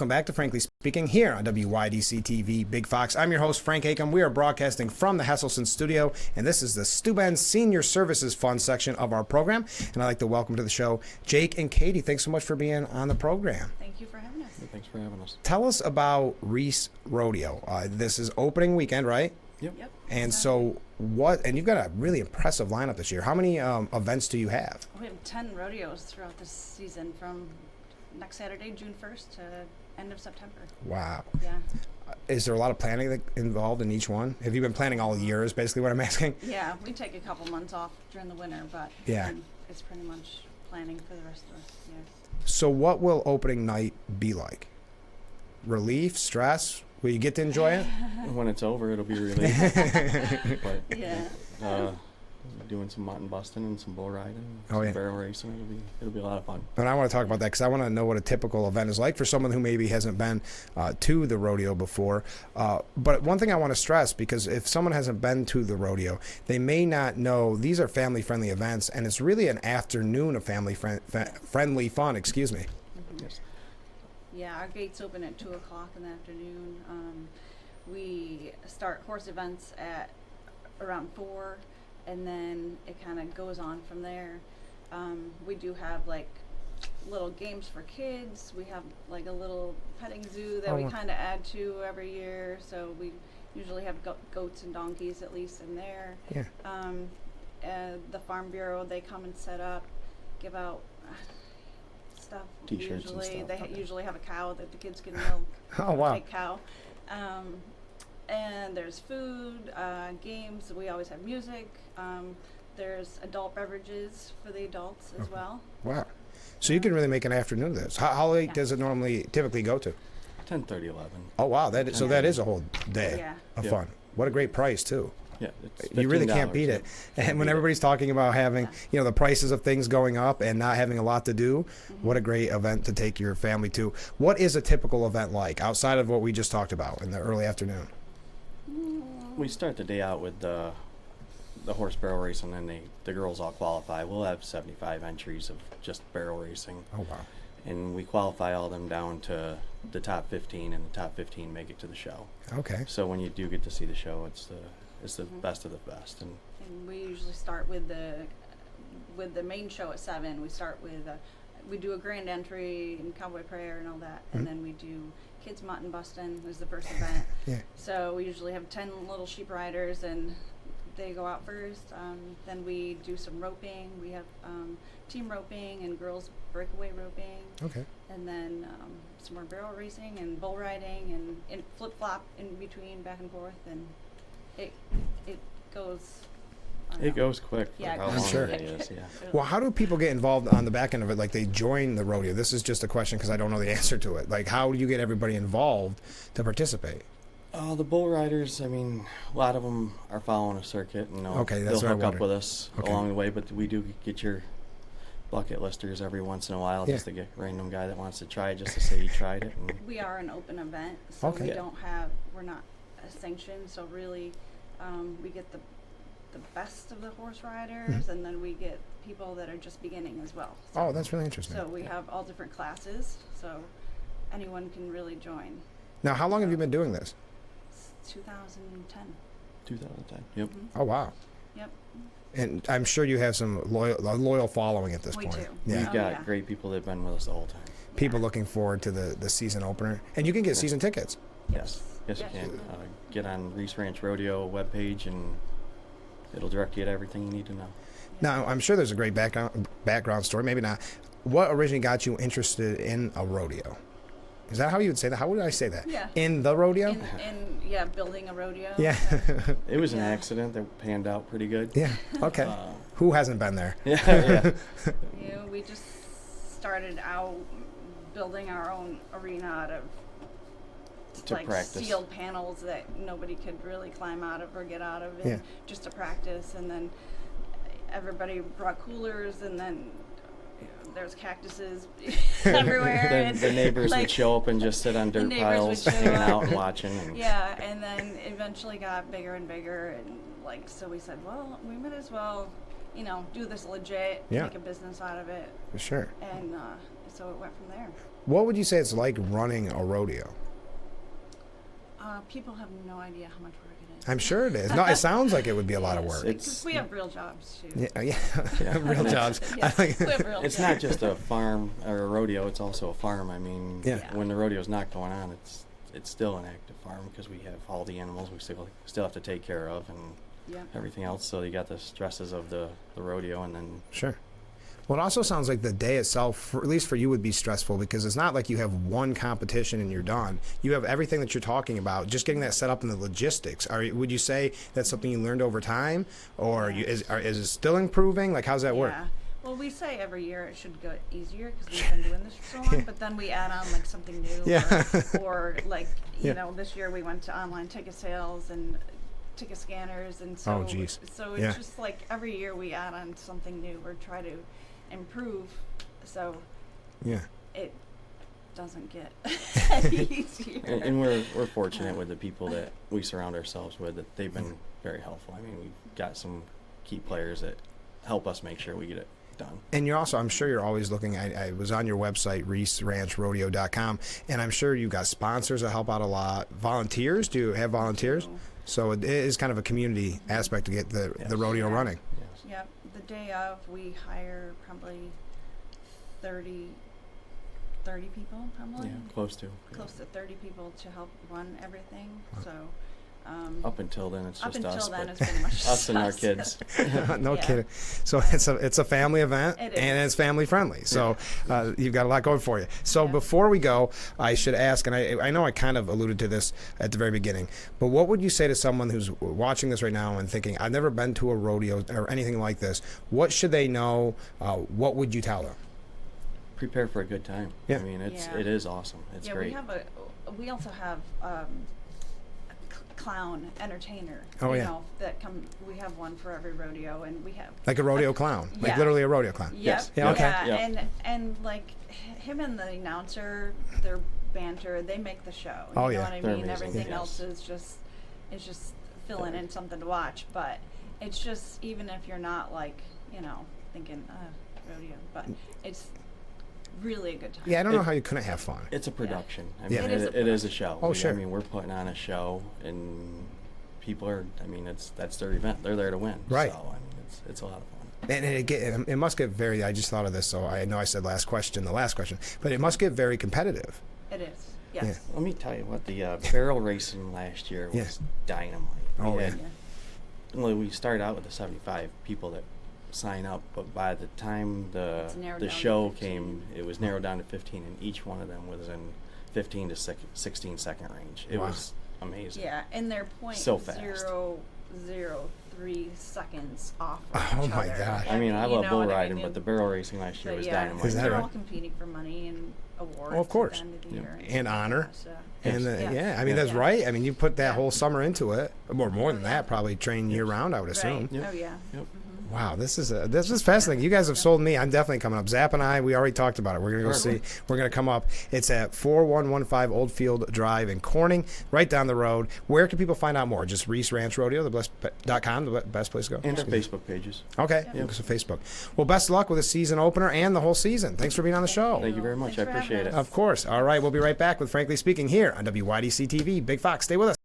Welcome back to Frankly Speaking here on WYDC TV Big Fox. I'm your host, Frank Acom. We are broadcasting from the Hesselson studio, and this is the Steuben Senior Services Fund section of our program. And I'd like to welcome to the show Jake and Kadie. Thanks so much for being on the program. Thank you for having us. Yeah, thanks for having us. Tell us about Reese Rodeo. This is opening weekend, right? Yep. And so and you've got a really impressive lineup this year. How many events do you have? We have 10 rodeos throughout this season from next Saturday, June 1st to end of September. Wow. Yeah. Is there a lot of planning involved in each one? Have you been planning all year is basically what I'm asking? Yeah, we take a couple months off during the winter, but yeah, it's pretty much planning for the rest of the year. So what will opening night be like? Relief, stress? Will you get to enjoy it? When it's over, it'll be relief. But yeah. Doing some mutton busting and some bull riding, barrel racing. It'll be a lot of fun. And I want to talk about that because I want to know what a typical event is like for someone who maybe hasn't been to the rodeo before. But one thing I want to stress, because if someone hasn't been to the rodeo, they may not know these are family-friendly events, and it's really an afternoon of family-friendly fun. Excuse me. Mm-hmm. Yes. Yeah, our gates open at 2 o'clock in the afternoon. We start horse events at around 4. And then it kind of goes on from there. We do have like little games for kids. We have like a little petting zoo that we kind of add to every year. So we usually have goats and donkeys at least in there. Yeah. The Farm Bureau, they come and set up, give out stuff. T-shirts usually. and stuff. They usually have a cow that the kids can milk. Oh, wow. Fake cow. And there's food, games. We always have music. There's adult beverages for the adults as well. Wow. So you can really make an afternoon of this. How late does it typically go to? 10:30, 11. Oh, wow. That is a whole day of fun. What a great price, too. Yeah, it's you really can't beat it. And when everybody's talking about having, the prices of things going up and not having a lot to do, what a great event to take your family to. What is a typical event like outside of what we just talked about in the early afternoon? We start the day out with the horse barrel racing, and the girls all qualify. We'll have 75 entries of just barrel racing. Oh, wow. And we qualify all them down to the top 15, and the top 15 make it to the show. Okay. So when you do get to see the show, it's the best of the best. And we usually start with the main show at 7. We start with we do a grand entry and cowboy prayer and all that, and then we do kids mutton busting is the first event. Yeah. So we usually have 10 little sheep riders, and they go out first. Then we do some roping. We have team roping and girls breakaway roping. Okay. And then some more barrel racing and bull riding and flip flop in between, back and forth, and it goes. it goes quick. Yeah, how it long goes sure. the day is. Yeah. Well, how do people get involved on the back end of it? Like they join the rodeo. This is just a question because I don't know the answer to it. Like, how do you get everybody involved to participate? The bull riders, I mean, a lot of them are following a circuit, and they'll hook up with us along the way. But we do get your bucket listers every once in a while, just to get a random guy that wants to try it, just to say he tried it. And we are an open event, so we're not sanctioned. So really, we get the best of the horse riders, and then we get people that are just beginning as well. So, oh, that's really interesting. So we have all different classes, so anyone can really join. Now, how long have you been doing this? 2010. 2010. Yep. Oh, wow. Yep. And I'm sure you have some loyal following at this point. We do. Yeah. We've got great people that have been with us the whole time. People looking forward to the season opener. And you can get season tickets. Yes, you can. Get on Reese Ranch Rodeo webpage, and it'll direct you to everything you need to know. Now, I'm sure there's a great background story. Maybe not. What originally got you interested in a rodeo? Is that how you would say that? How would I say that? Yeah. In the rodeo? Building a rodeo. Yeah. It was an accident that panned out pretty good. Yeah. Okay. Who hasn't been there? Yeah. We just started out building our own arena out of practice. sealed panels that nobody could really climb out of or get out of, and just to practice. And then everybody brought coolers, and then there's cactuses everywhere. The neighbors would show up and just sit on dirt piles, hanging out and watching. And and then eventually got bigger and bigger, and so we said, well, we might as well, do this legit, make a business out of it. For sure. And so it went from there. What would you say it's like running a rodeo? People have no idea how much work it is. I'm sure it is. No, it sounds like it would be a lot of work. Because we have real jobs too. Yeah. Real jobs. Yeah, we have real It's jobs. not just a farm or a rodeo, it's also a farm. I mean, Yeah. when the rodeo's not going on, it's still an active farm because we have all the animals we still have to take care of and Yeah. everything else. So you got the stresses of the rodeo, and then Sure. Well, it also sounds like the day itself, at least for you, would be stressful because it's not like you have one competition and you're done. You have everything that you're talking about, just getting that set up in the logistics. Would you say that's something you learned over time, or is it still improving? Like, how's that work? Yeah. Well, we say every year it should get easier because we've been doing this for so long, but then we add on like something new. Yeah. Or like, Yeah. this year we went to online ticket sales and ticket scanners, and so Oh, geez. so it's Yeah. just like every year we add on something new or try to improve, so Yeah. it doesn't get any easier. and we're fortunate with the people that we surround ourselves with, that they've been very helpful. I mean, we've got some key players that help us make sure we get it done. And you're also, I'm sure you're always looking, I was on your website, ReeseRanchRodeo.com, and I'm sure you've got sponsors that help out a lot. Volunteers? Do you have volunteers? So it is kind of a community aspect to get the rodeo running. Yes. Yep, the day of we hire probably 30 people probably. Yeah, close to. Close to 30 people to help run everything. So Up until then, it's up just until us. then, but it's pretty much us and our us. kids. No Yeah. kidding. So it's a family event, It and is. it's family friendly. So you've got a lot going for you. So Yeah. before we go, I should ask, and I know I kind of alluded to this at the very beginning, but what would you say to someone who's watching this right now and thinking, I've never been to a rodeo or anything like this? What should they know? What would you tell them? Prepare for a good time. Yeah. I mean, Yeah. it is awesome. It's Yeah, great. we also have a clown entertainer. Oh, you yeah. know, that come. We have one for every rodeo, and we have. Like a rodeo clown, like Yeah. literally a rodeo clown. Yep. Yes. Yeah, okay. Yeah, Yep. and like him and the announcer, their banter, they make the show. Oh, You know yeah. what I They're mean? amazing, Everything yes. else is just filling in something to watch. But it's just, even if you're not like, thinking rodeo, but it's really a good time. Yeah, I don't know how you couldn't have fun. It's a production. I Yeah. mean, It is a it is a show. Oh, sure. I mean, we're putting on a show, and people are. I mean, that's their event. They're there to win. Right. So I mean, it's a lot of fun. And it must get very, I just thought of this, so I know I said the last question, but it must get very competitive. It is. Yes. Let me tell you what the barrel racing last year was Yeah. dynamite. Oh, we yeah. had- well, we started out with the 75 people that sign up, but by the time It's narrowed the down to show 15. came, it was narrowed down to 15, and each one of them was in 15 to 16 second range. It Wow. was amazing. Yeah, and they're So fast. 0.003 seconds off. Oh each my other. gosh. I mean, I you love know bull what I riding, mean? but the barrel racing last year But was yeah, dynamite. Is that they're right? all competing for money and awards. Oh, of course. At the end of the Yeah. year And honor. So, And Yes. yeah, I mean, that's Yeah. right. I mean, you put that Yeah. whole summer into it, or more than Yeah. that, probably train year round, I would assume. right. Yep. Oh yeah. Yep. Wow, this is fascinating. You guys have sold me. I'm definitely coming up. Zap and I, we already talked about it. We're gonna go see. We're gonna come up. It's at 4115 Oldfield Drive in Corning, right down the road. Where can people find out more? Just Reese Ranch Rodeo, .com, the best place to go. And our Facebook pages. Okay, Yeah. so Facebook. Well, best of luck with the season opener and the whole season. Thanks for being on the show. Thank you very much. Thanks I for having appreciate it. us. Of course. All right, we'll be right back with Frankly Speaking here on WYDC TV. Big Fox, stay with us.